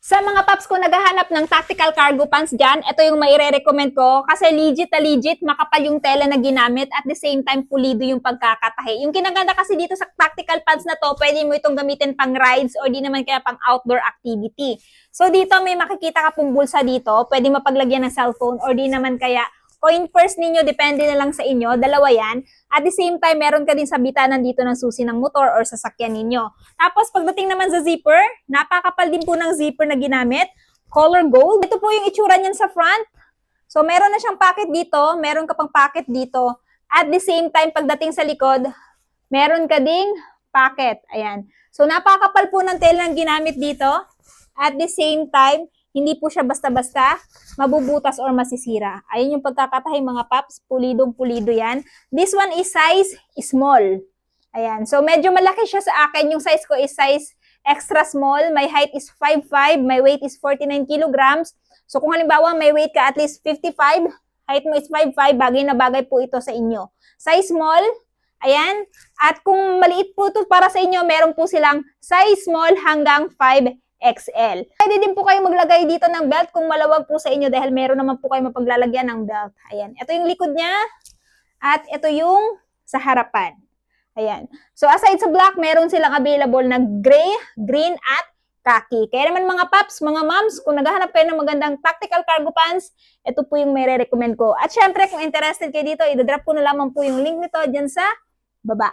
Sa mga paps ko naghahanap ng tactical cargo pants dyan, ito yung maire-recommend ko kasi legit na legit, makapal yung tela na ginamit at the same time pulido yung pagkakatahi. Yung kinaganda kasi dito sa tactical pants na to, pwede mo itong gamitin pang rides o di naman kaya pang outdoor activity. So dito may makikita ka pong bulsa dito, pwede mapaglagyan ng cellphone or di naman kaya coin purse ninyo, depende na lang sa inyo, dalawa yan. At the same time, meron ka din sabitanan dito ng susi ng motor or sasakyan ninyo. Tapos pagdating naman sa zipper, napakapal din po ng zipper na ginamit. Color gold. Ito po yung itsura niyan sa front. So meron na siyang pocket dito, meron ka pang pocket dito. At the same time, pagdating sa likod, meron ka ding pocket. Ayan. So napakapal po ng tela na ginamit dito. At the same time, hindi po siya basta-basta mabubutas or masisira. Ayun yung pagkakatahi mga paps, pulidong-pulido yan. This one is size small. Ayan. So medyo malaki siya sa akin. Yung size ko is size extra small. My height is 5'5", my weight is 49 kilograms. So kung halimbawa may weight ka at least 55, height mo is 5'5", bagay na bagay po ito sa inyo. Size small, ayan. At kung maliit po ito para sa inyo, meron po silang size small hanggang 5XL. Pwede din po kayo maglagay dito ng belt kung malawag po sa inyo dahil meron naman po kayo mapaglalagyan ng belt. Ayan. Ito yung likod niya at ito yung sa harapan. Ayan. So aside sa black, meron silang available na gray, green at khaki. Kaya naman mga paps, mga moms, kung naghahanap kayo ng magandang tactical cargo pants, ito po yung may re-recommend ko. At syempre, kung interested kayo dito, idadrop ko na lamang po yung link nito dyan sa baba.